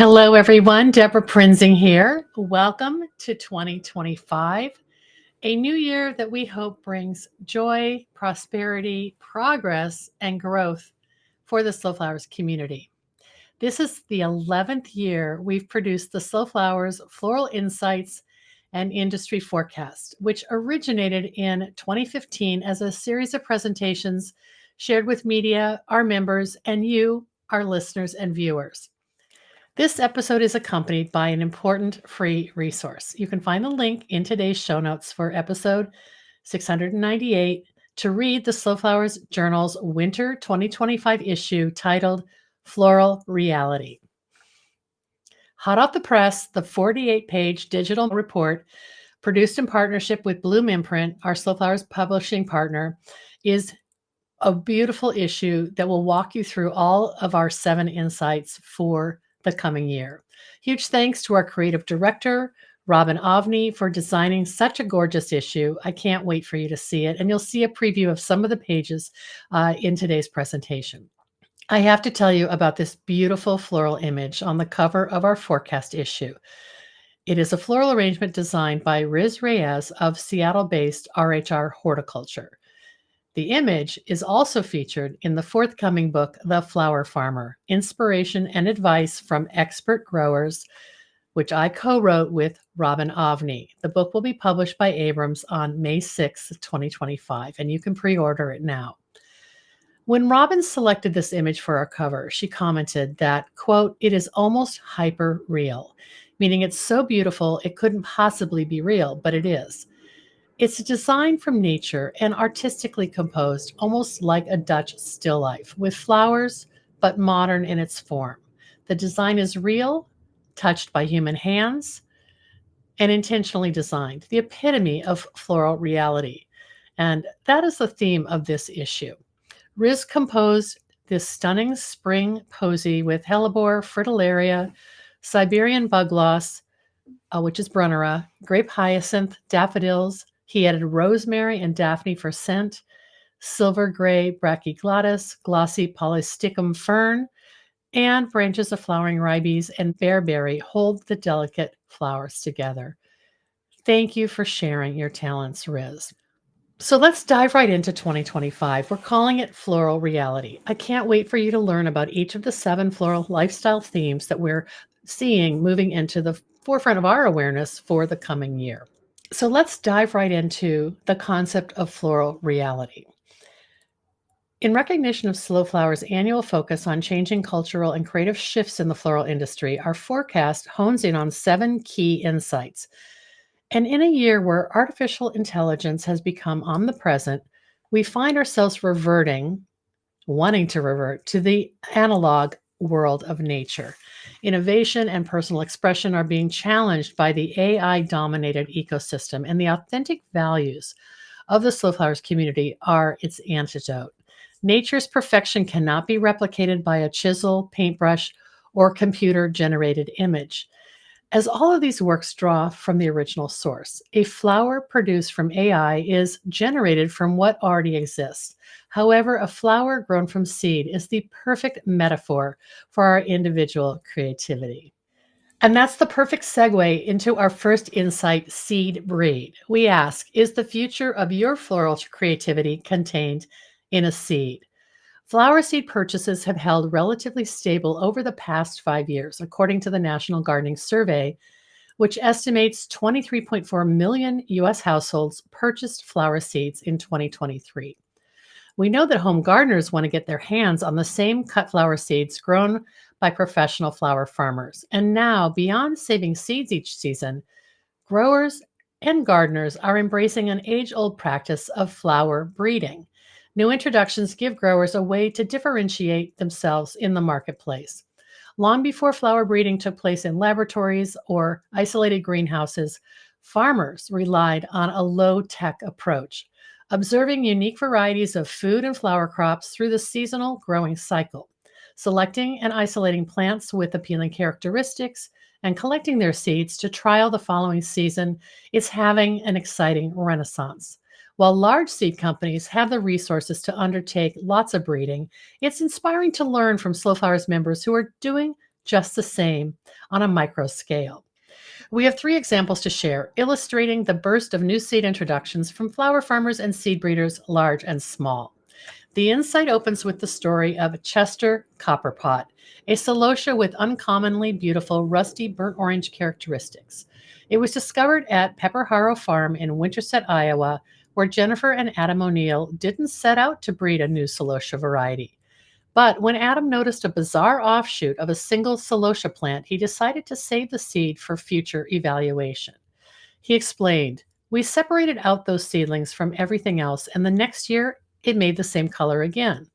Hello, everyone. Deborah Prinzing here. Welcome to 2025, a new year that we hope brings joy, prosperity, progress, and growth for the Slow Flowers community. This is the 11th year we've produced the Slow Flowers Floral Insights and Industry Forecast, which originated in 2015 as a series of presentations shared with media, our members, and you, our listeners and viewers. This episode is accompanied by an important free resource. You can find the link in today's show notes for episode 698 to read the Slow Flowers Journal's Winter 2025 issue titled Floral Reality. Hot off the press, the 48-page digital report, produced in partnership with Bloom Imprint, our Slow Flowers publishing partner, is a beautiful issue that will walk you through all of our 7 insights for the coming year. Huge thanks to our creative director, Robin Ovney, for designing such a gorgeous issue. I can't wait for you to see it, and you'll see a preview of some of the pages in today's presentation. I have to tell you about this beautiful floral image on the cover of our forecast issue. It is a floral arrangement designed by Riz Reyes of Seattle-based RHR Horticulture. The image is also featured in the forthcoming book, The Flower Farmer, Inspiration and Advice from Expert Growers, which I co-wrote with Robin Ovney. The book will be published by Abrams on May 6th, 2025, and you can pre-order it now. When Robin selected this image for our cover, she commented that, quote, "It is almost hyper real," meaning it's so beautiful it couldn't possibly be real, but it is. It's a design from nature and artistically composed, almost like a Dutch still life, with flowers, but modern in its form. The design is real, touched by human hands, and intentionally designed, the epitome of floral reality. And that is the theme of this issue. Riz composed this stunning spring posy with hellebore, fritillaria, Siberian bugloss, which is brunnera, grape hyacinth, daffodils. He added rosemary and daphne for scent, silver gray brachyglottis, glossy polysticum fern, and branches of flowering ribes and bearberry hold the delicate flowers together. Thank you for sharing your talents, Riz. So let's dive right into 2025. We're calling it Floral Reality. I can't wait for you to learn about each of the 7 floral lifestyle themes that we're seeing moving into the forefront of our awareness for the coming year. So let's dive right into the concept of floral reality. In recognition of Slow Flowers' annual focus on changing cultural and creative shifts in the floral industry, our forecast hones in on 7 key insights. And in a year where artificial intelligence has become omnipresent, we find ourselves wanting to revert to the analog world of nature. Innovation and personal expression are being challenged by the AI-dominated ecosystem, and the authentic values of the Slow Flowers community are its antidote. Nature's perfection cannot be replicated by a chisel, paintbrush, or computer-generated image. As all of these works draw from the original source, a flower produced from AI is generated from what already exists. However, a flower grown from seed is the perfect metaphor for our individual creativity. And that's the perfect segue into our first insight, seed breed. We ask, is the future of your floral creativity contained in a seed? Flower seed purchases have held relatively stable over the past 5 years, according to the National Gardening Survey, which estimates 23.4 million U.S. households purchased flower seeds in 2023. We know that home gardeners want to get their hands on the same cut flower seeds grown by professional flower farmers. And now, beyond saving seeds each season, growers and gardeners are embracing an age-old practice of flower breeding. New introductions give growers a way to differentiate themselves in the marketplace. Long before flower breeding took place in laboratories or isolated greenhouses, farmers relied on a low-tech approach, observing unique varieties of food and flower crops through the seasonal growing cycle, selecting and isolating plants with appealing characteristics, and collecting their seeds to trial the following season is having an exciting renaissance. While large seed companies have the resources to undertake lots of breeding, it's inspiring to learn from Slow Flowers members who are doing just the same on a micro scale. We have 3 examples to share, illustrating the burst of new seed introductions from flower farmers and seed breeders, large and small. The insight opens with the story of Chester Copperpot, a celosia with uncommonly beautiful rusty burnt orange characteristics. It was discovered at Pepper Harrow Farm in Winterset, Iowa, where Jennifer and Adam O'Neill didn't set out to breed a new celosia variety. But when Adam noticed a bizarre offshoot of a single celosia plant, he decided to save the seed for future evaluation. He explained, "We separated out those seedlings from everything else, and the next year it made the same color again."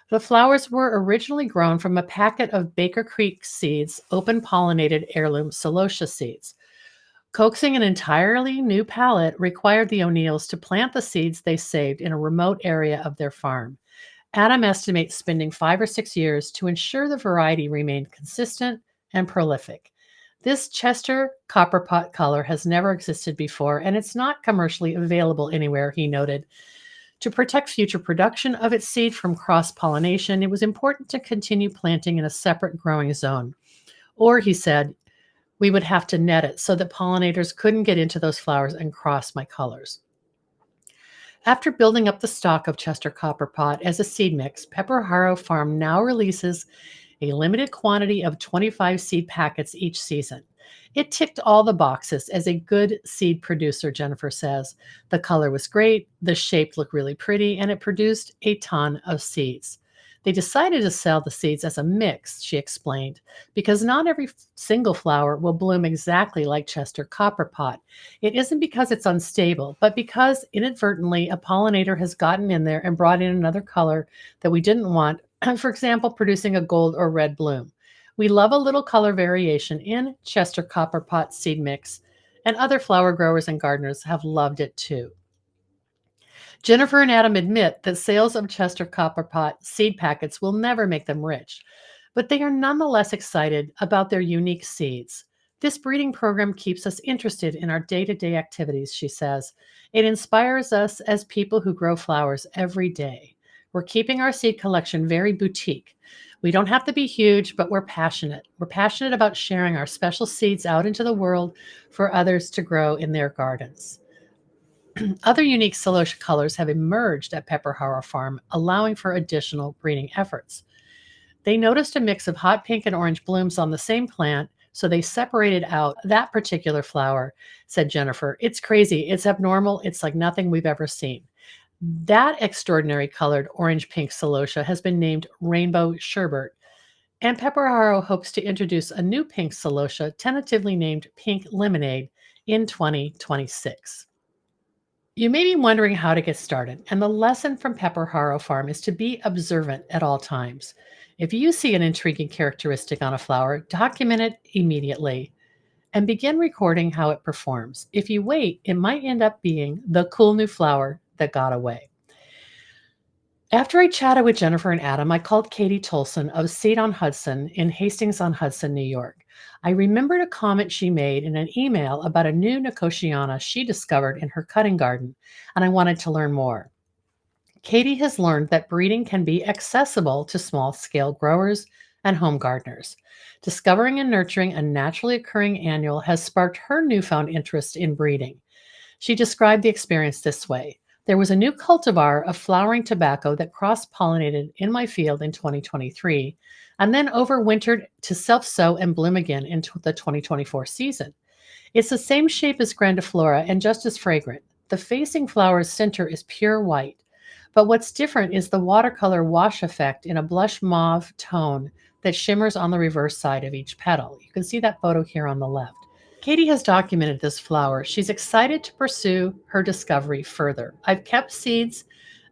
The flowers were originally grown from a packet of Baker Creek seeds, open pollinated heirloom celosia seeds. Coaxing an entirely new palette required the O'Neills to plant the seeds they saved in a remote area of their farm. Adam estimates spending 5 or 6 years to ensure the variety remained consistent and prolific. This Chester copperpot color has never existed before, and it's not commercially available anywhere, he noted. To protect future production of its seed from cross-pollination, it was important to continue planting in a separate growing zone. Or, he said, we would have to net it so that pollinators couldn't get into those flowers and cross my colors. After building up the stock of Chester Copperpot as a seed mix, Pepper Harrow Farm now releases a limited quantity of 25 seed packets each season. It ticked all the boxes as a good seed producer, Jennifer says. The color was great, the shape looked really pretty, and it produced a ton of seeds. They decided to sell the seeds as a mix, she explained, because not every single flower will bloom exactly like Chester Copperpot. It isn't because it's unstable, but because inadvertently a pollinator has gotten in there and brought in another color that we didn't want, for example, producing a gold or red bloom. We love a little color variation in Chester Copperpot seed mix, and other flower growers and gardeners have loved it too. Jennifer and Adam admit that sales of Chester Copperpot seed packets will never make them rich, but they are nonetheless excited about their unique seeds. This breeding program keeps us interested in our day-to-day activities, she says. It inspires us as people who grow flowers every day. We're keeping our seed collection very boutique. We don't have to be huge, but we're passionate. We're passionate about sharing our special seeds out into the world for others to grow in their gardens. Other unique celosia colors have emerged at Pepper Harrow Farm, allowing for additional breeding efforts. They noticed a mix of hot pink and orange blooms on the same plant, so they separated out that particular flower, said Jennifer. It's crazy. It's abnormal. It's like nothing we've ever seen. That extraordinary colored orange-pink celosia has been named Rainbow Sherbet, and Pepper Harrow hopes to introduce a new pink celosia, tentatively named Pink Lemonade, in 2026. You may be wondering how to get started, and the lesson from Pepper Harrow Farm is to be observant at all times. If you see an intriguing characteristic on a flower, document it immediately and begin recording how it performs. If you wait, it might end up being the cool new flower that got away. After I chatted with Jennifer and Adam, I called Katie Tolson of Seed on Hudson in Hastings-on-Hudson, New York. I remembered a comment she made in an email about a new Nicotiana she discovered in her cutting garden, and I wanted to learn more. Katie has learned that breeding can be accessible to small-scale growers and home gardeners. Discovering and nurturing a naturally occurring annual has sparked her newfound interest in breeding. She described the experience this way. There was a new cultivar of flowering tobacco that cross-pollinated in my field in 2023 and then overwintered to self-sow and bloom again in the 2024 season. It's the same shape as grandiflora and just as fragrant. The facing flower's center is pure white, but what's different is the watercolor wash effect in a blush mauve tone that shimmers on the reverse side of each petal. You can see that photo here on the left. Katie has documented this flower. She's excited to pursue her discovery further. I've kept seeds,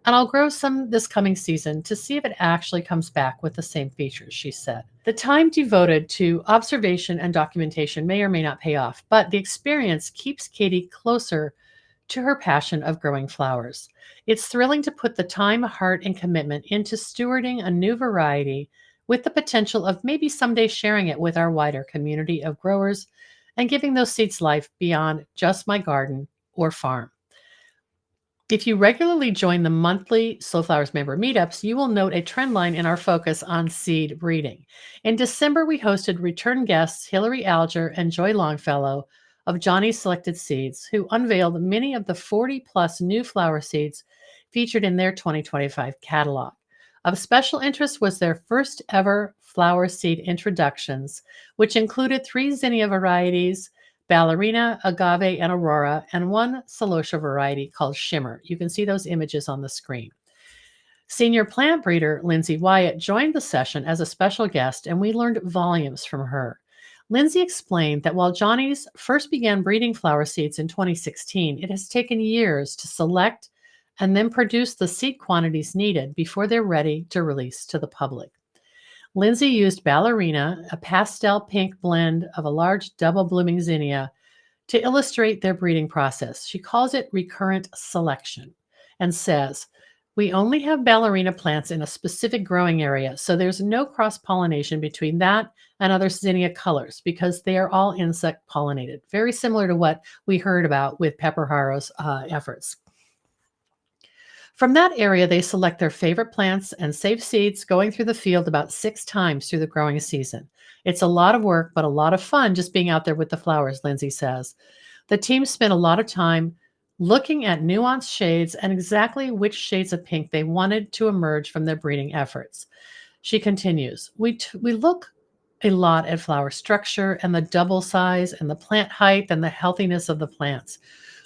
and I'll grow some this coming season to see if it actually comes back with the same features, she said. The time devoted to observation and documentation may or may not pay off, but the experience keeps Katie closer to her passion of growing flowers. It's thrilling to put the time, heart, and commitment into stewarding a new variety with the potential of maybe someday sharing it with our wider community of growers and giving those seeds life beyond just my garden or farm. If you regularly join the monthly Slow Flowers member meetups, you will note a trend line in our focus on seed breeding. In December, we hosted return guests Hilary Alger and Joy Longfellow of Johnny's Selected Seeds, who unveiled many of the 40 plus new flower seeds featured in their 2025 catalog. Of special interest was their first ever flower seed introductions, which included three zinnia varieties, Ballerina, Agave, and Aurora, and one Celosia variety called Shimmer. You can see those images on the screen. Senior plant breeder Lindsay Wyatt joined the session as a special guest, and we learned volumes from her. Lindsay explained that while Johnny's first began breeding flower seeds in 2016, it has taken years to select and then produce the seed quantities needed before they're ready to release to the public. Lindsay used Ballerina, a pastel pink blend of a large double blooming zinnia, to illustrate their breeding process. She calls it recurrent selection and says, "We only have ballerina plants in a specific growing area, so there's no cross pollination between that and other zinnia colors because they are all insect pollinated." Very similar to what we heard about with Pepper Harrow's efforts. From that area, they select their favorite plants and save seeds, going through the field about 6 times through the growing season. It's a lot of work, but a lot of fun just being out there with the flowers, Lindsay says. The team spent a lot of time looking at nuanced shades and exactly which shades of pink they wanted to emerge from their breeding efforts. She continues, we look a lot at flower structure and the double size and the plant height and the healthiness of the plants.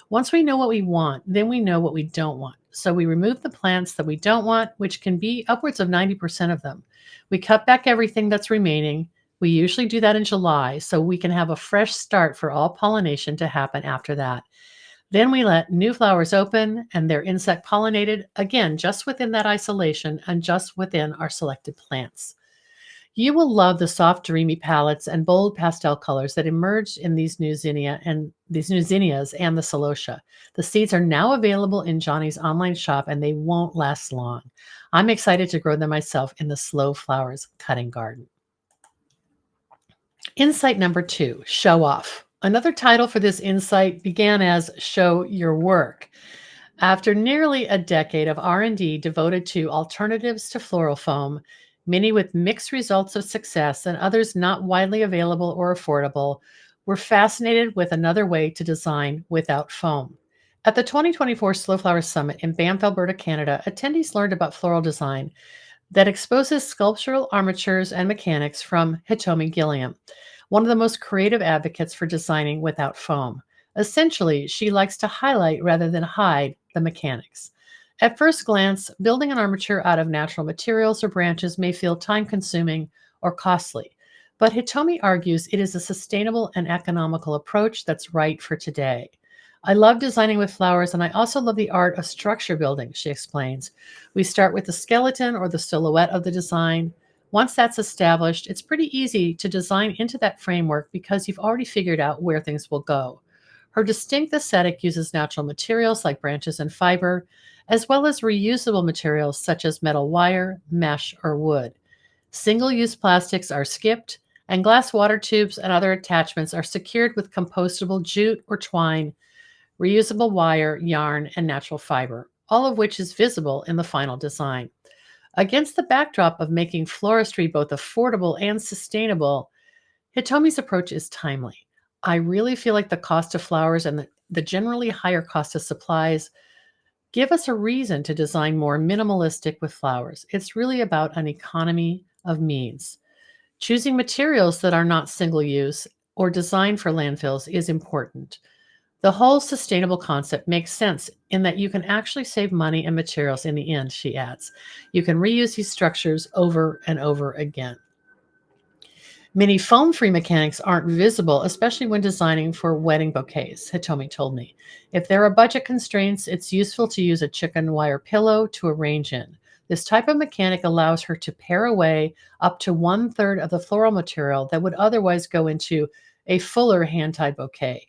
Once we know what we want, then we know what we don't want. So we remove the plants that we don't want, which can be upwards of 90% of them. We cut back everything that's remaining. We usually do that in July, so we can have a fresh start for all pollination to happen after that. Then we let new flowers open and they're insect pollinated, again, just within that isolation and just within our selected plants. You will love the soft, dreamy palettes and bold pastel colors that emerged in these new zinnias and the celosia. The seeds are now available in Johnny's online shop and they won't last long. I'm excited to grow them myself in the Slow Flowers cutting garden. Insight number 2, show off. Another title for this insight began as show your work. After nearly a decade of R&D devoted to alternatives to floral foam, many with mixed results of success and others not widely available or affordable, we're fascinated with another way to design without foam. At the 2024 Slow Flower Summit in Banff, Alberta, Canada, attendees learned about floral design that exposes sculptural armatures and mechanics from Hitomi Gilliam, one of the most creative advocates for designing without foam. Essentially, she likes to highlight rather than hide the mechanics. At first glance, building an armature out of natural materials or branches may feel time-consuming or costly, but Hitomi argues it is a sustainable and economical approach that's right for today. I love designing with flowers, and I also love the art of structure building, she explains. We start with the skeleton or the silhouette of the design. Once that's established, it's pretty easy to design into that framework because you've already figured out where things will go. Her distinct aesthetic uses natural materials like branches and fiber, as well as reusable materials such as metal wire, mesh, or wood. Single-use plastics are skipped, and glass water tubes and other attachments are secured with compostable jute or twine, reusable wire, yarn, and natural fiber, all of which is visible in the final design. Against the backdrop of making floristry both affordable and sustainable, Hitomi's approach is timely. I really feel like the cost of flowers and the generally higher cost of supplies give us a reason to design more minimalistic with flowers. It's really about an economy of means. Choosing materials that are not single use or designed for landfills is important. The whole sustainable concept makes sense in that you can actually save money and materials in the end, she adds. You can reuse these structures over and over again. Many foam-free mechanics aren't visible, especially when designing for wedding bouquets, Hitomi told me. If there are budget constraints, it's useful to use a chicken wire pillow to arrange in. This type of mechanic allows her to pare away up to 1/3 of the floral material that would otherwise go into a fuller hand-tied bouquet,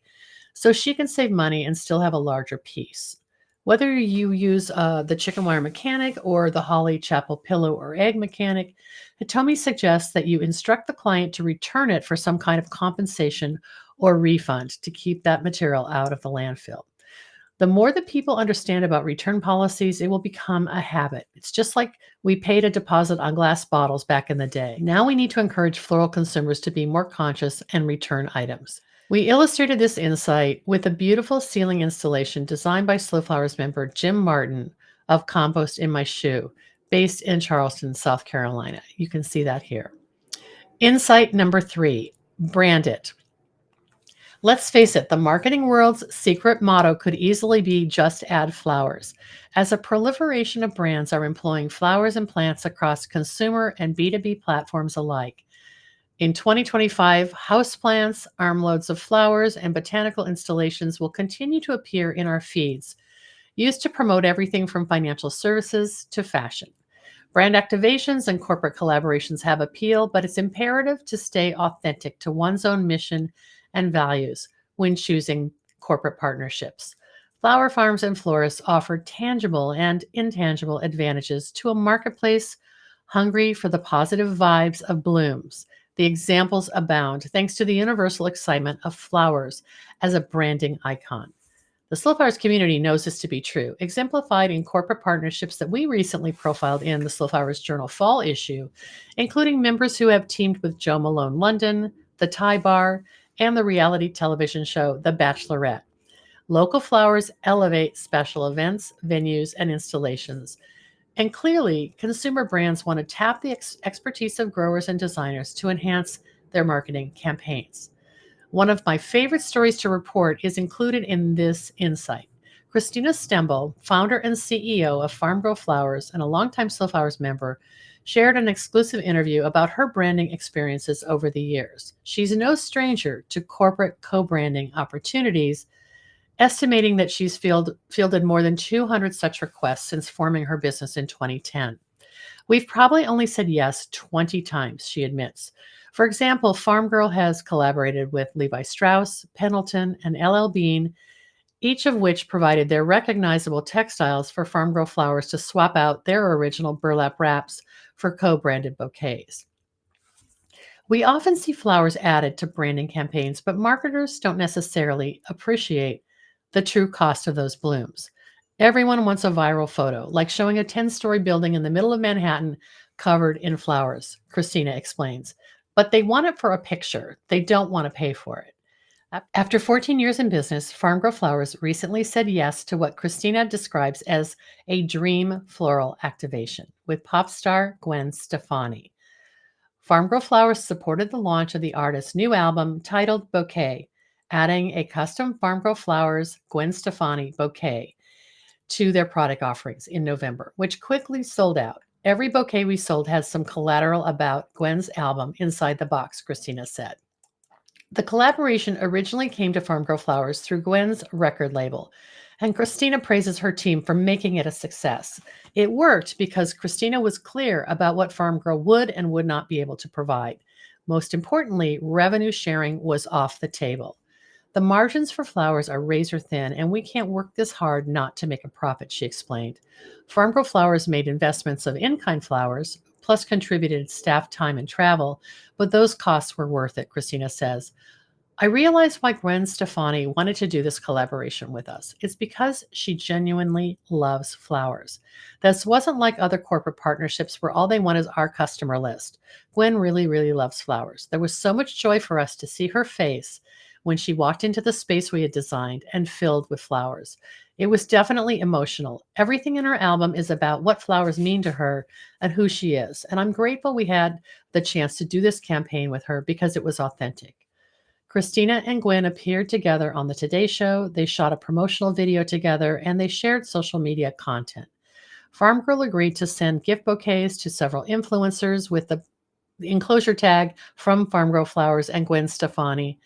so she can save money and still have a larger piece. Whether you use the chicken wire mechanic or the holly chapel pillow or egg mechanic, Hitomi suggests that you instruct the client to return it for some kind of compensation or refund to keep that material out of the landfill. The more that people understand about return policies, it will become a habit. It's just like we paid a deposit on glass bottles back in the day. Now we need to encourage floral consumers to be more conscious and return items. We illustrated this insight with a beautiful ceiling installation designed by Slow Flowers member Jim Martin of Compost in My Shoe, based in Charleston, South Carolina. You can see that here. Insight number 3, brand it. Let's face it, the marketing world's secret motto could easily be just add flowers, as a proliferation of brands are employing flowers and plants across consumer and B2B platforms alike. In 2025, houseplants, armloads of flowers, and botanical installations will continue to appear in our feeds, used to promote everything from financial services to fashion. Brand activations and corporate collaborations have appeal, but it's imperative to stay authentic to one's own mission and values when choosing corporate partnerships. Flower farms and florists offer tangible and intangible advantages to a marketplace hungry for the positive vibes of blooms. The examples abound thanks to the universal excitement of flowers as a branding icon. The Slow Flowers community knows this to be true, exemplified in corporate partnerships that we recently profiled in the Slow Flowers Journal fall issue, including members who have teamed with Joe Malone London, the Thai Bar, and the reality television show The Bachelorette. Local flowers elevate special events, venues, and installations. And clearly, consumer brands want to tap the expertise of growers and designers to enhance their marketing campaigns. One of my favorite stories to report is included in this insight. Christina Stembel, founder and CEO of Farm Grow Flowers and a longtime Slow Flowers member, shared an exclusive interview about her branding experiences over the years. She's no stranger to corporate co-branding opportunities, estimating that she's fielded more than 200 such requests since forming her business in 2010. We've probably only said yes 20 times, she admits. For example, Farm Girl has collaborated with Levi Strauss, Pendleton, and LL Bean, each of which provided their recognizable textiles for Farm Girl Flowers to swap out their original burlap wraps for co-branded bouquets. We often see flowers added to branding campaigns, but marketers don't necessarily appreciate the true cost of those blooms. Everyone wants a viral photo, like showing a 10-story building in the middle of Manhattan covered in flowers, Christina explains. But they want it for a picture. They don't want to pay for it. After 14 years in business, Farm Grow Flowers recently said yes to what Christina describes as a dream floral activation with pop star Gwen Stefani. Farm Grow Flowers supported the launch of the artist's new album titled Bouquet, adding a custom Farm Grow Flowers Gwen Stefani bouquet to their product offerings in November, which quickly sold out. Every bouquet we sold has some collateral about Gwen's album inside the box, Christina said. The collaboration originally came to Farm Girl Flowers through Gwen's record label, and Christina praises her team for making it a success. It worked because Christina was clear about what Farm Girl would and would not be able to provide. Most importantly, revenue sharing was off the table. The margins for flowers are razor thin, and we can't work this hard not to make a profit, she explained. Farm Girl Flowers made investments of in-kind flowers, plus contributed staff time and travel, but those costs were worth it, Christina says. I realized why Gwen Stefani wanted to do this collaboration with us. It's because she genuinely loves flowers. This wasn't like other corporate partnerships where all they want is our customer list. Gwen really, really loves flowers. There was so much joy for us to see her face when she walked into the space we had designed and filled with flowers. It was definitely emotional. Everything in her album is about what flowers mean to her and who she is. And I'm grateful we had the chance to do this campaign with her because it was authentic. Christina and Gwen appeared together on the Today Show. They shot a promotional video together and they shared social media content. Farm Girl agreed to send gift bouquets to several influencers with the enclosure tag from Farm Girl Flowers and Gwen Stefani.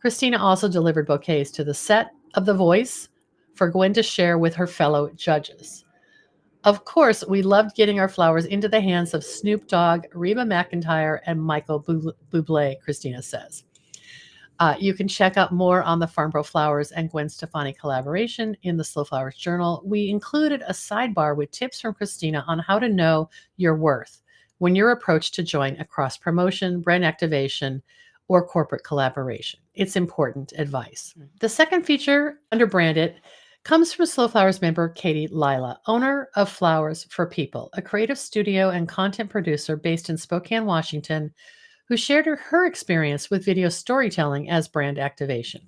Christina also delivered bouquets to the set of The Voice for Gwen to share with her fellow judges. Of course, we loved getting our flowers into the hands of Snoop Dogg, Reba McEntire, and Michael Bublé, Christina says. You can check out more on the Farm Grow Flowers and Gwen Stefani collaboration in the Slow Flowers Journal. We included a sidebar with tips from Christina on how to know your worth when you're approached to join a cross-promotion, brand activation, or corporate collaboration. It's important advice. The second feature under Brand It comes from Slow Flowers member Katie Lila, owner of Flowers for People, a creative studio and content producer based in Spokane, Washington, who shared her experience with video storytelling as brand activation.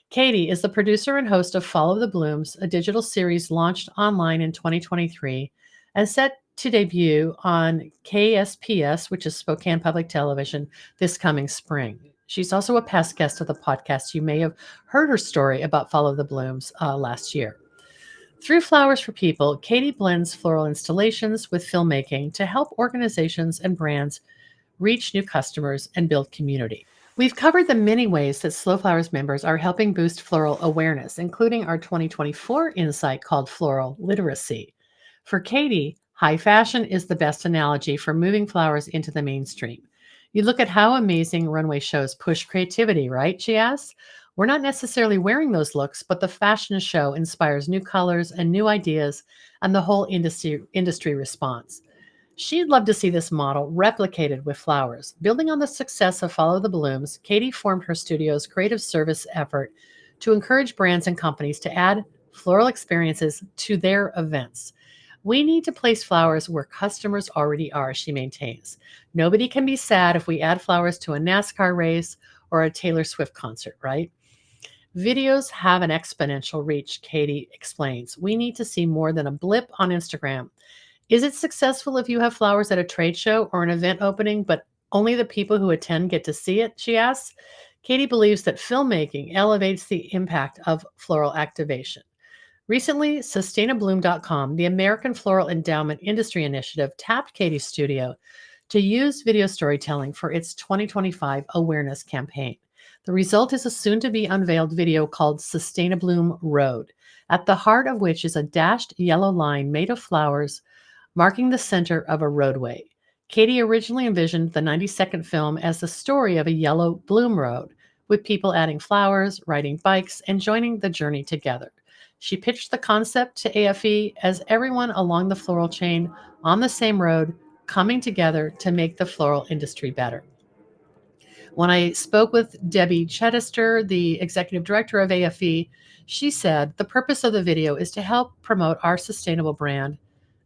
Katie is the producer and host of Follow the Blooms, a digital series launched online in 2023 and set to debut on KSPS, which is Spokane Public Television, this coming spring. She's also a past guest of the podcast. You may have heard her story about Follow the Blooms last year. Through Flowers for People, Katie blends floral installations with filmmaking to help organizations and brands reach new customers and build community. We've covered the many ways that Slow Flowers members are helping boost floral awareness, including our 2024 insight called Floral Literacy. For Katie, high fashion is the best analogy for moving flowers into the mainstream. You look at how amazing runway shows push creativity, right? She asks. We're not necessarily wearing those looks, but the fashion show inspires new colors and new ideas, and the whole industry responds. She'd love to see this model replicated with flowers. Building on the success of Follow the Blooms, Katie formed her studio's creative service effort to encourage brands and companies to add floral experiences to their events. We need to place flowers where customers already are, she maintains. Nobody can be sad if we add flowers to a NASCAR race or a Taylor Swift concert, right? Videos have an exponential reach, Katie explains. We need to see more than a blip on Instagram. Is it successful if you have flowers at a trade show or an event opening, but only the people who attend get to see it? She asks. Katie believes that filmmaking elevates the impact of floral activation. Recently, sustainabloom.com, the American Floral Endowment Industry Initiative, tapped Katie's studio to use video storytelling for its 2025 awareness campaign. The result is a soon to be unveiled video called Sustainabloom Road, at the heart of which is a dashed yellow line made of flowers marking the center of a roadway. Katie originally envisioned the 90-second film as the story of a yellow bloom road, with people adding flowers, riding bikes, and joining the journey together. She pitched the concept to AFE as everyone along the floral chain on the same road coming together to make the floral industry better. When I spoke with Debbie Chedister, the executive director of AFE, she said the purpose of the video is to help promote our sustainable brand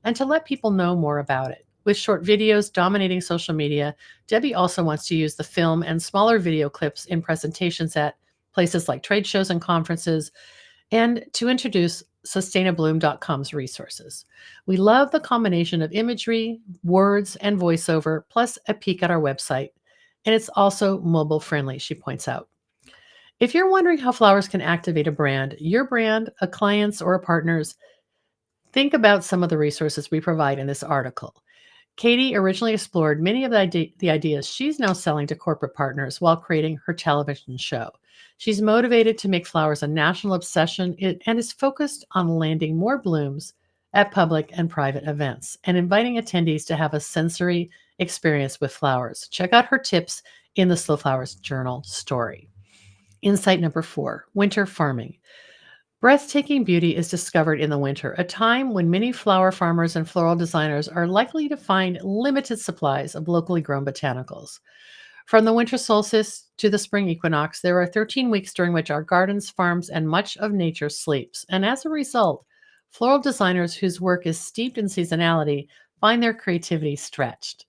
and to let people know more about it. With short videos dominating social media, Debbie also wants to use the film and smaller video clips in presentations at places like trade shows and conferences, and to introduce sustainabloom.com's resources. We love the combination of imagery, words, and voiceover, plus a peek at our website. And it's also mobile friendly, she points out. If you're wondering how flowers can activate a brand, your brand, a client's, or a partner's, think about some of the resources we provide in this article. Katie originally explored many of the ideas she's now selling to corporate partners while creating her television show. She's motivated to make flowers a national obsession and is focused on landing more blooms at public and private events and inviting attendees to have a sensory experience with flowers. Check out her tips in the Slow Flowers Journal story. Insight number 4, winter farming. Breathtaking beauty is discovered in the winter, a time when many flower farmers and floral designers are likely to find limited supplies of locally grown botanicals. From the winter solstice to the spring equinox, there are 13 weeks during which our gardens, farms, and much of nature sleeps. And as a result, floral designers whose work is steeped in seasonality find their creativity stretched.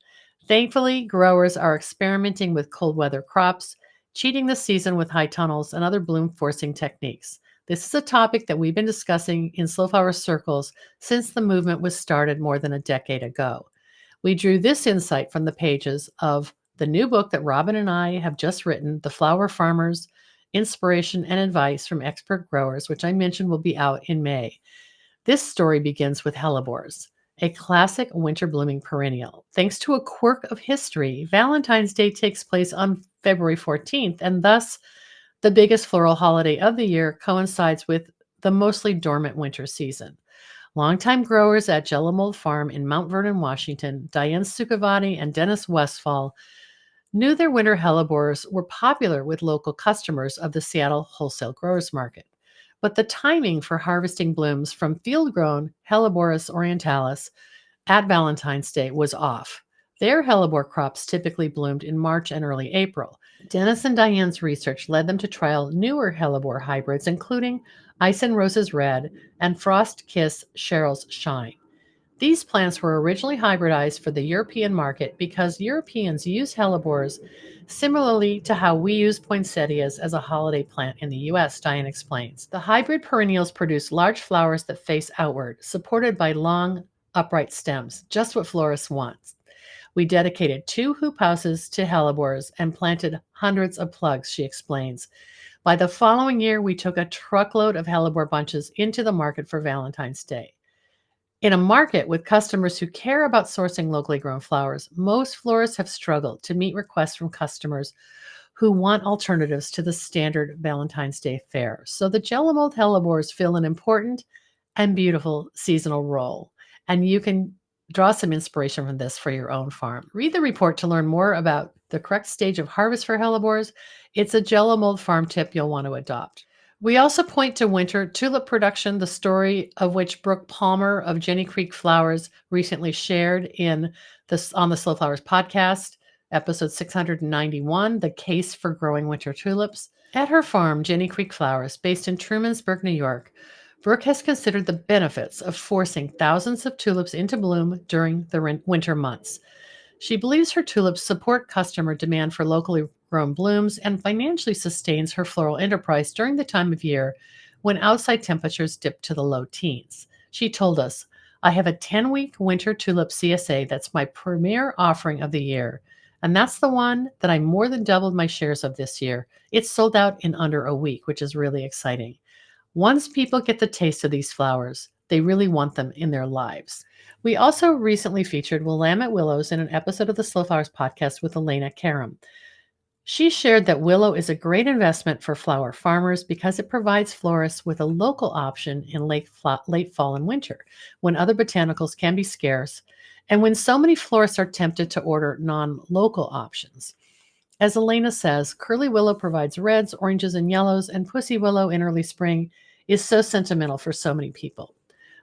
Thankfully, growers are experimenting with cold weather crops, cheating the season with high tunnels and other bloom forcing techniques. This is a topic that we've been discussing in Slow Flower circles since the movement was started more than a decade ago. We drew this insight from the pages of the new book that Robin and I have just written, The Flower Farmers, Inspiration and Advice from Expert Growers, which I mentioned will be out in May. This story begins with hellebores, a classic winter blooming perennial. Thanks to a quirk of history, Valentine's Day takes place on February 14th, and thus the biggest floral holiday of the year coincides with the mostly dormant winter season. Longtime growers at Jello Mold Farm in Mount Vernon, Washington, Diane Sukhavati and Dennis Westfall, knew their winter hellebores were popular with local customers of the Seattle Wholesale Growers Market. But the timing for harvesting blooms from field-grown Helleborus orientalis at Valentine's Day was off. Their hellebore crops typically bloomed in March and early April. Dennis and Diane's research led them to trial newer hellebore hybrids, including Ice and Roses Red and Frost Kiss Cheryl's Shine. These plants were originally hybridized for the European market because Europeans use hellebores similarly to how we use poinsettias as a holiday plant in the US, Diane explains. The hybrid perennials produce large flowers that face outward, supported by long, upright stems, just what florists want. We dedicated 2 hoop houses to hellebores and planted hundreds of plugs, she explains. By the following year, we took a truckload of hellebore bunches into the market for Valentine's Day. In a market with customers who care about sourcing locally grown flowers, most florists have struggled to meet requests from customers who want alternatives to the standard Valentine's Day fare. So the jello mold hellebores fill an important and beautiful seasonal role. And you can draw some inspiration from this for your own farm. Read the report to learn more about the correct stage of harvest for hellebores. It's a jello mold farm tip you'll want to adopt. We also point to winter tulip production, the story of which Brooke Palmer of Jenny Creek Flowers recently shared on the Slow Flowers podcast, episode 691, The Case for Growing Winter Tulips. At her farm, Jenny Creek Flowers, based in Trumansburg, New York, Brooke has considered the benefits of forcing thousands of tulips into bloom during the winter months. She believes her tulips support customer demand for locally grown blooms and financially sustains her floral enterprise during the time of year when outside temperatures dip to the low teens. She told us, I have a 10-week winter tulip CSA that's my premier offering of the year, and that's the one that I more than doubled my shares of this year. It's sold out in under a week, which is really exciting. Once people get the taste of these flowers, they really want them in their lives. We also recently featured Willamette Willows in an episode of the Slow Flowers podcast with Elena Karam. She shared that willow is a great investment for flower farmers because it provides florists with a local option in late fall and winter, when other botanicals can be scarce, and when so many florists are tempted to order non-local options. As Elena says, curly willow provides reds, oranges, and yellows, and pussy willow in early spring is so sentimental for so many people.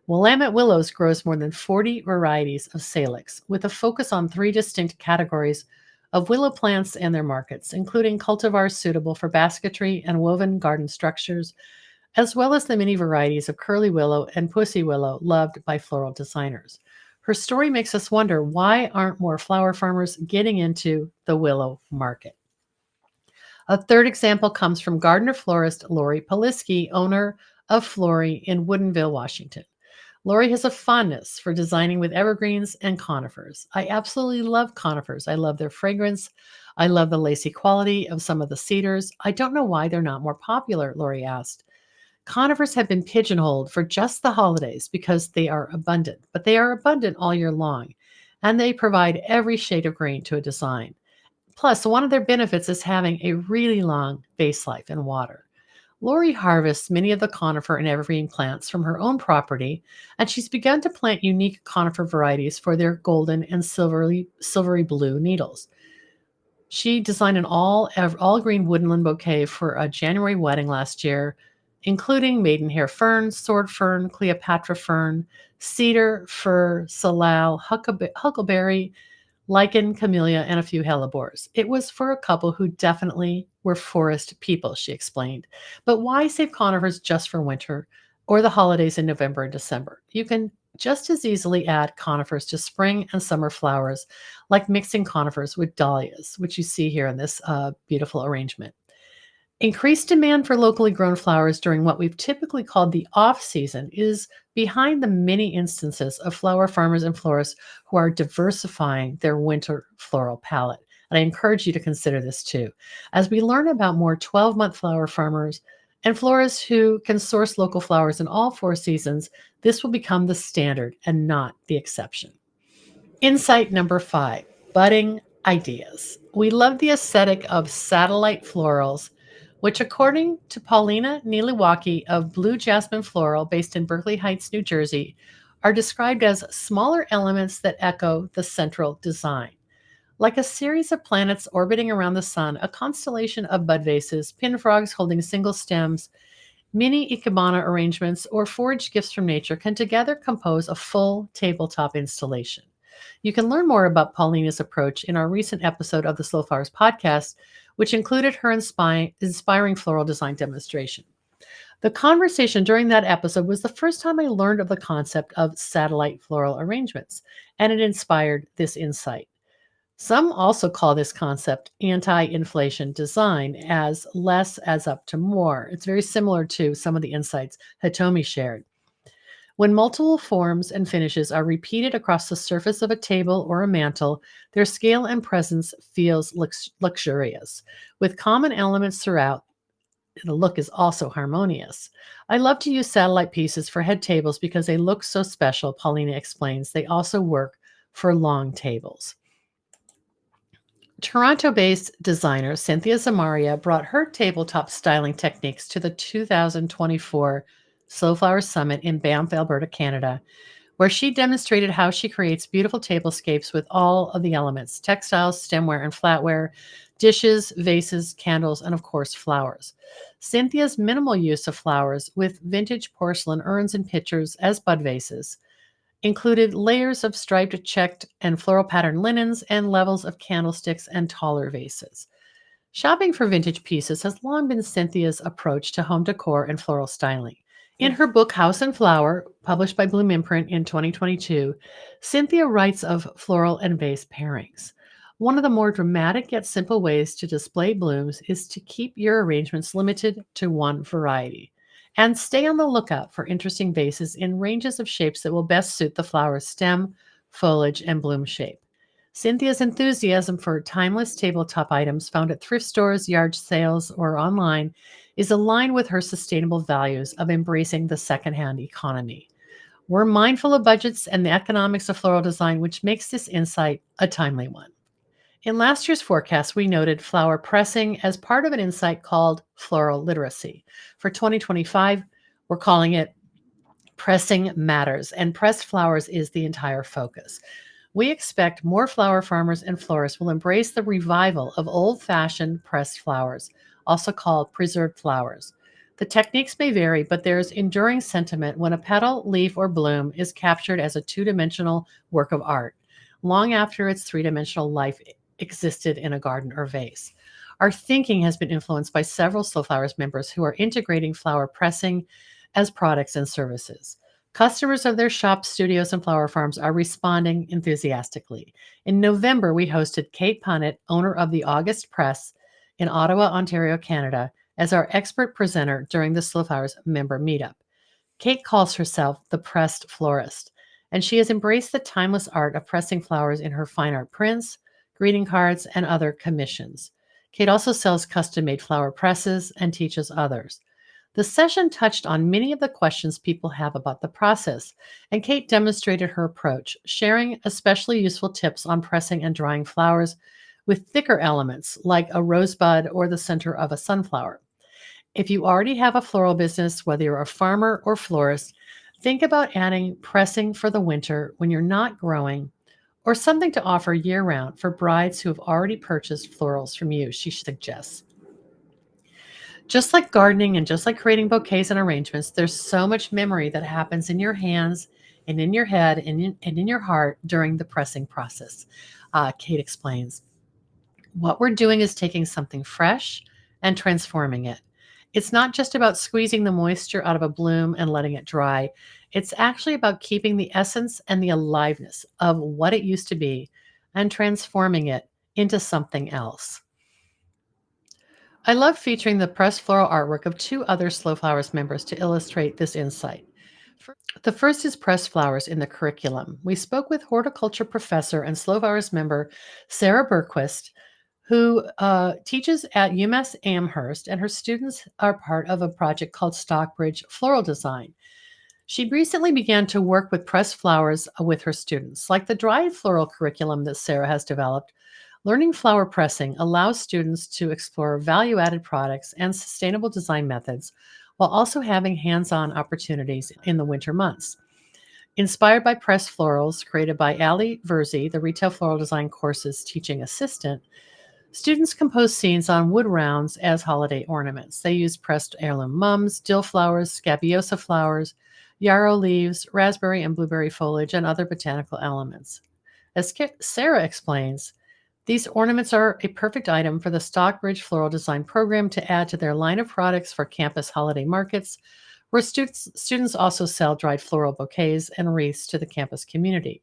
Willamette Willows grows more than 40 varieties of salix, with a focus on 3 distinct categories of willow plants and their markets, including cultivars suitable for basketry and woven garden structures, as well as the many varieties of curly willow and pussy willow loved by floral designers. Her story makes us wonder, why aren't more flower farmers getting into the willow market? A third example comes from gardener florist Lori Poliski, owner of Flory in Woodinville, Washington. Lori has a fondness for designing with evergreens and conifers. I absolutely love conifers. I love their fragrance. I love the lacy quality of some of the cedars. I don't know why they're not more popular, Lori asked. Conifers have been pigeonholed for just the holidays because they are abundant, but they are abundant all year long, and they provide every shade of green to a design. Plus, one of their benefits is having a really long base life in water. Lori harvests many of the conifer and evergreen plants from her own property, and she's begun to plant unique conifer varieties for their golden and silvery blue needles. She designed an all green woodland bouquet for a January wedding last year, including maidenhair fern, sword fern, Cleopatra fern, cedar, fir, salal, huckleberry, lichen, camellia, and a few hellebores. It was for a couple who definitely were forest people, she explained. But why save conifers just for winter or the holidays in November and December? You can just as easily add conifers to spring and summer flowers, like mixing conifers with dahlias, which you see here in this beautiful arrangement. Increased demand for locally grown flowers during what we've typically called the off-season is behind the many instances of flower farmers and florists who are diversifying their winter floral palette. And I encourage you to consider this too. As we learn about more 12-month flower farmers and florists who can source local flowers in all 4 seasons, this will become the standard and not the exception. Insight number 5, budding ideas. We love the aesthetic of satellite florals, which according to Paulina Niliwaki of Blue Jasmine Floral, based in Berkeley Heights, New Jersey, are described as smaller elements that echo the central design. Like a series of planets orbiting around the sun, a constellation of bud vases, pin frogs holding single stems, mini ikebana arrangements, or foraged gifts from nature can together compose a full tabletop installation. You can learn more about Paulina's approach in our recent episode of the Slow Flowers podcast, which included her inspiring floral design demonstration. The conversation during that episode was the first time I learned of the concept of satellite floral arrangements, and it inspired this insight. Some also call this concept anti-inflation design, as less adds up to more. It's very similar to some of the insights Hitomi shared. When multiple forms and finishes are repeated across the surface of a table or a mantle, their scale and presence feels luxurious. With common elements throughout, the look is also harmonious. I love to use satellite pieces for head tables because they look so special, Paulina explains. They also work for long tables. Toronto-based designer Cynthia Zamaria brought her tabletop styling techniques to the 2024 Slow Flower Summit in Banff, Alberta, Canada, where she demonstrated how she creates beautiful tablescapes with all of the elements: textiles, stemware, and flatware, dishes, vases, candles, and of course, flowers. Cynthia's minimal use of flowers with vintage porcelain urns and pitchers as bud vases included layers of striped, checked, and floral pattern linens and levels of candlesticks and taller vases. Shopping for vintage pieces has long been Cynthia's approach to home decor and floral styling. In her book House and Flower, published by Bloom Imprint in 2022, Cynthia writes of floral and vase pairings. One of the more dramatic yet simple ways to display blooms is to keep your arrangements limited to one variety. And stay on the lookout for interesting vases in ranges of shapes that will best suit the flower's stem, foliage, and bloom shape. Cynthia's enthusiasm for timeless tabletop items found at thrift stores, yard sales, or online is aligned with her sustainable values of embracing the secondhand economy. We're mindful of budgets and the economics of floral design, which makes this insight a timely one. In last year's forecast, we noted flower pressing as part of an insight called floral literacy. For 2025, we're calling it Pressing Matters, and pressed flowers is the entire focus. We expect more flower farmers and florists will embrace the revival of old-fashioned pressed flowers, also called preserved flowers. The techniques may vary, but there's enduring sentiment when a petal, leaf, or bloom is captured as a two-dimensional work of art, long after its three-dimensional life existed in a garden or vase. Our thinking has been influenced by several Slow Flowers members who are integrating flower pressing as products and services. Customers of their shops, studios, and flower farms are responding enthusiastically. In November, we hosted Kate Punnett, owner of the August Press in Ottawa, Ontario, Canada, as our expert presenter during the Slow Flowers member meetup. Kate calls herself the pressed florist, and she has embraced the timeless art of pressing flowers in her fine art prints, greeting cards, and other commissions. Kate also sells custom-made flower presses and teaches others. The session touched on many of the questions people have about the process, and Kate demonstrated her approach, sharing especially useful tips on pressing and drying flowers with thicker elements like a rosebud or the center of a sunflower. If you already have a floral business, whether you're a farmer or florist, think about adding pressing for the winter when you're not growing, or something to offer year-round for brides who have already purchased florals from you, she suggests. Just like gardening and just like creating bouquets and arrangements, there's so much memory that happens in your hands and in your head and in your heart during the pressing process. Kate explains. What we're doing is taking something fresh and transforming it. It's not just about squeezing the moisture out of a bloom and letting it dry. It's actually about keeping the essence and the aliveness of what it used to be and transforming it into something else. I love featuring the pressed floral artwork of two other Slow Flowers members to illustrate this insight. The first is pressed flowers in the curriculum. We spoke with horticulture professor and Slow Flowers member Sarah Berquist, who teaches at UMass Amherst, and her students are part of a project called Stockbridge Floral Design. She recently began to work with pressed flowers with her students. Like the dry floral curriculum that Sarah has developed, learning flower pressing allows students to explore value-added products and sustainable design methods while also having hands-on opportunities in the winter months. Inspired by pressed florals created by Ali Verzi, the Retail Floral Design course's teaching assistant, students compose scenes on wood rounds as holiday ornaments. They use pressed heirloom mums, dill flowers, scabiosa flowers, yarrow leaves, raspberry and blueberry foliage, and other botanical elements. As Sarah explains, these ornaments are a perfect item for the Stockbridge Floral Design Program to add to their line of products for campus holiday markets, where students also sell dried floral bouquets and wreaths to the campus community.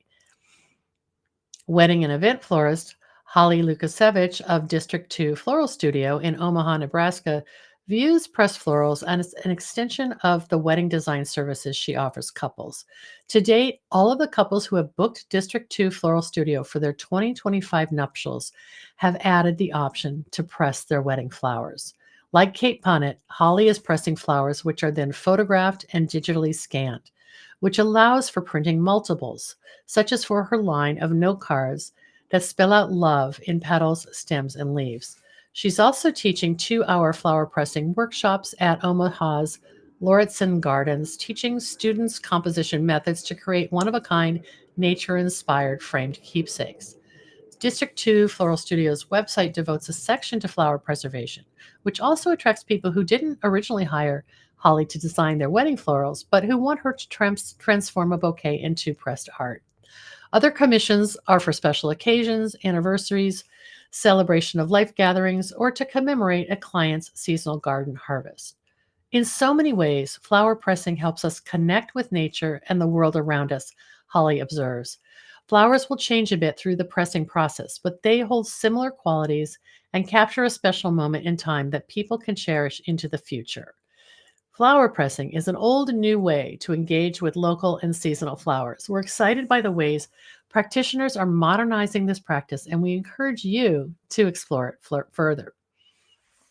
Wedding and event florist Holly Lukasevich of District 2 Floral Studio in Omaha, Nebraska, views pressed florals as an extension of the wedding design services she offers couples. To date, all of the couples who have booked District 2 Floral Studio for their 2025 nuptials have added the option to press their wedding flowers. Like Kate Punnett, Holly is pressing flowers which are then photographed and digitally scanned, which allows for printing multiples, such as for her line of note cards that spell out love in petals, stems, and leaves. She's also teaching 2-hour flower pressing workshops at Omaha's Lauritsen Gardens, teaching students composition methods to create one-of-a-kind, nature-inspired framed keepsakes. District 2 Floral Studio's website devotes a section to flower preservation, which also attracts people who didn't originally hire Holly to design their wedding florals, but who want her to transform a bouquet into pressed art. Other commissions are for special occasions, anniversaries, celebration of life gatherings, or to commemorate a client's seasonal garden harvest. In so many ways, flower pressing helps us connect with nature and the world around us, Holly observes. Flowers will change a bit through the pressing process, but they hold similar qualities and capture a special moment in time that people can cherish into the future. Flower pressing is an old and new way to engage with local and seasonal flowers. We're excited by the ways practitioners are modernizing this practice, and we encourage you to explore it further.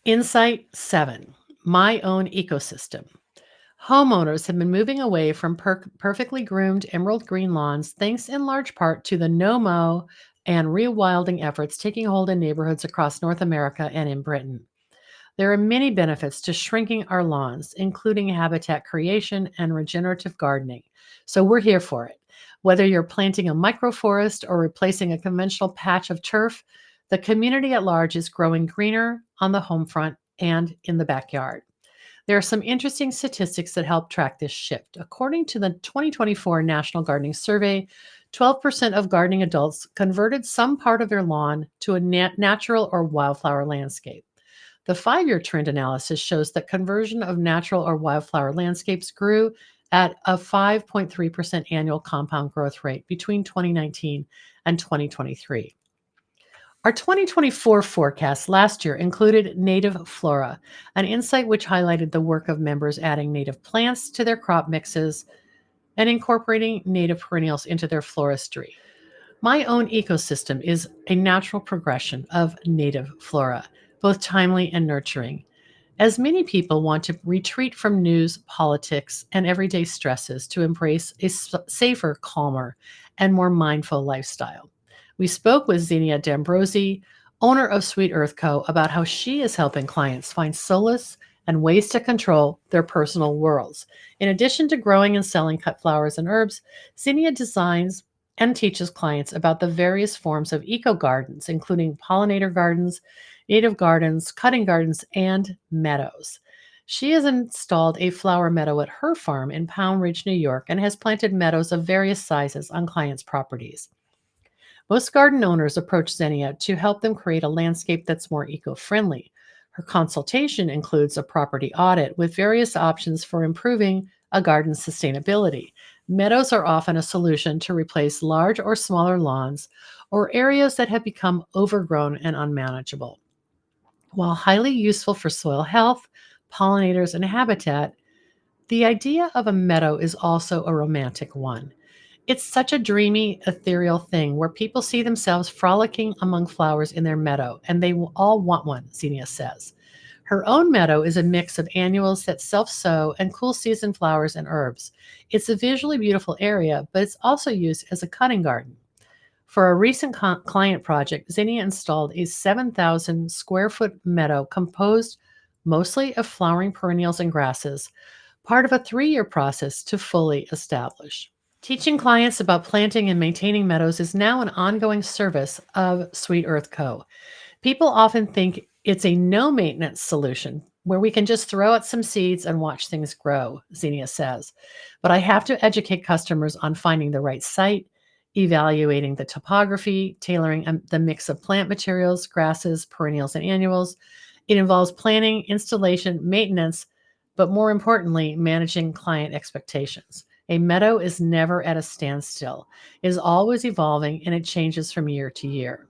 Insight 7, my own ecosystem. Homeowners have been moving away from perfectly groomed emerald green lawns thanks in large part to the no-mow and rewilding efforts taking hold in neighborhoods across North America and in Britain. There are many benefits to shrinking our lawns, including habitat creation and regenerative gardening. So we're here for it. Whether you're planting a microforest or replacing a conventional patch of turf, the community at large is growing greener on the home front and in the backyard. There are some interesting statistics that help track this shift. According to the 2024 National Gardening Survey, 12% of gardening adults converted some part of their lawn to a natural or wildflower landscape. The 5-year trend analysis shows that conversion of natural or wildflower landscapes grew at a 5.3% annual compound growth rate between 2019 and 2023. Our 2024 forecast last year included native flora, an insight which highlighted the work of members adding native plants to their crop mixes and incorporating native perennials into their floristry. My own ecosystem is a natural progression of native flora, both timely and nurturing. As many people want to retreat from news, politics, and everyday stresses to embrace a safer, calmer, and more mindful lifestyle. We spoke with Xenia D'Ambrosi, owner of Sweet Earth Co., about how she is helping clients find solace and ways to control their personal worlds. In addition to growing and selling cut flowers and herbs, Xenia designs and teaches clients about the various forms of eco gardens, including pollinator gardens, native gardens, cutting gardens, and meadows. She has installed a flower meadow at her farm in Pound Ridge, New York, and has planted meadows of various sizes on clients' properties. Most garden owners approach Xenia to help them create a landscape that's more eco-friendly. Her consultation includes a property audit with various options for improving a garden's sustainability. Meadows are often a solution to replace large or smaller lawns or areas that have become overgrown and unmanageable. While highly useful for soil health, pollinators, and habitat, the idea of a meadow is also a romantic one. It's such a dreamy, ethereal thing where people see themselves frolicking among flowers in their meadow, and they will all want one, Xenia says. Her own meadow is a mix of annuals that self-sow and cool season flowers and herbs. It's a visually beautiful area, but it's also used as a cutting garden. For a recent client project, Xenia installed a 7,000 square foot meadow composed mostly of flowering perennials and grasses, part of a 3-year process to fully establish. Teaching clients about planting and maintaining meadows is now an ongoing service of Sweet Earth Co. People often think it's a no-maintenance solution where we can just throw out some seeds and watch things grow, Xenia says. But I have to educate customers on finding the right site, evaluating the topography, tailoring the mix of plant materials, grasses, perennials, and annuals. It involves planning, installation, maintenance, but more importantly, managing client expectations. A meadow is never at a standstill. It is always evolving and it changes from year to year.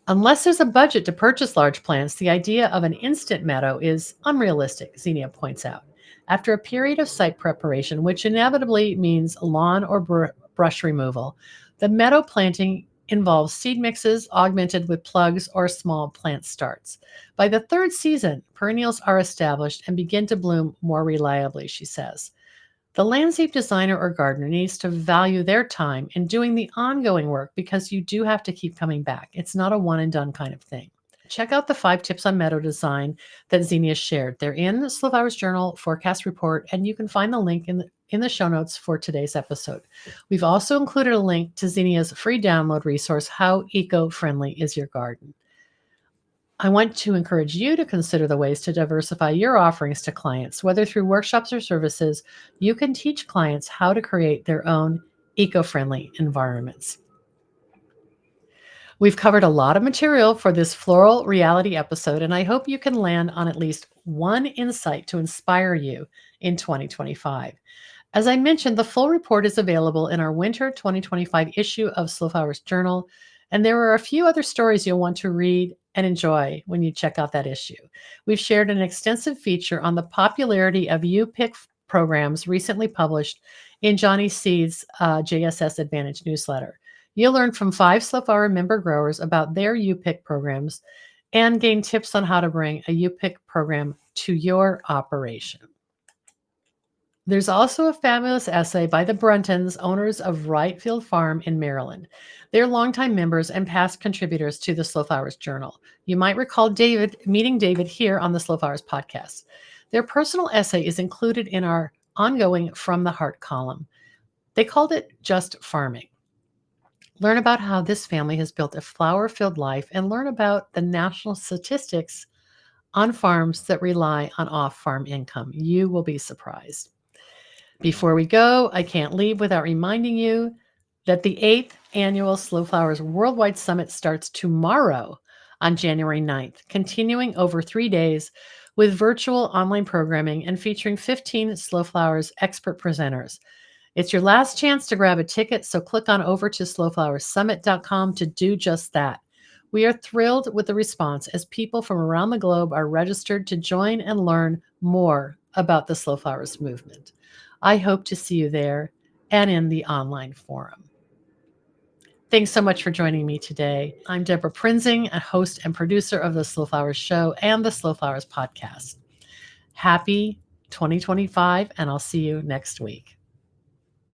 Unless there's a budget to purchase large plants, the idea of an instant meadow is unrealistic, Xenia points out. After a period of site preparation, which inevitably means lawn or brush removal, the meadow planting involves seed mixes augmented with plugs or small plant starts. By the third season, perennials are established and begin to bloom more reliably, she says. The landscape designer or gardener needs to value their time in doing the ongoing work because you do have to keep coming back. It's not a one and done kind of thing. Check out the 5 tips on meadow design that Xenia shared. They're in the Slow Flowers Journal forecast report, and you can find the link in the show notes for today's episode. We've also included a link to Xenia's free download resource, How Eco-Friendly is Your Garden? I want to encourage you to consider the ways to diversify your offerings to clients. Whether through workshops or services, you can teach clients how to create their own eco-friendly environments. We've covered a lot of material for this floral reality episode, and I hope you can land on at least one insight to inspire you in 2025. As I mentioned, the full report is available in our winter 2025 issue of Slow Flowers Journal, and there are a few other stories you'll want to read and enjoy when you check out that issue. We've shared an extensive feature on the popularity of U-Pick programs recently published in Johnny Seed's JSS Advantage newsletter. You'll learn from 5 Slow Flower member growers about their U-Pick programs and gain tips on how to bring a U-Pick program to your operation. There's also a fabulous essay by the Bruntons, owners of Wright Field Farm in Maryland. They're longtime members and past contributors to the Slow Flowers Journal. You might recall meeting David here on the Slow Flowers podcast. Their personal essay is included in our ongoing From the Heart column. They called it Just Farming. Learn about how this family has built a flower-filled life and learn about the national statistics on farms that rely on off-farm income. You will be surprised. Before we go, I can't leave without reminding you that the 8th annual Slow Flowers Worldwide Summit starts tomorrow on January 9th, continuing over 3 days with virtual online programming and featuring 15 Slow Flowers expert presenters. It's your last chance to grab a ticket, so click on over to slowflowersummit.com to do just that. We are thrilled with the response as people from around the globe are registered to join and learn more about the Slow Flowers movement. I hope to see you there and in the online forum. Thanks so much for joining me today. I'm Deborah Prinzing, a host and producer of the Slow Flowers Show and the Slow Flowers Podcast. Happy 2025, and I'll see you next week.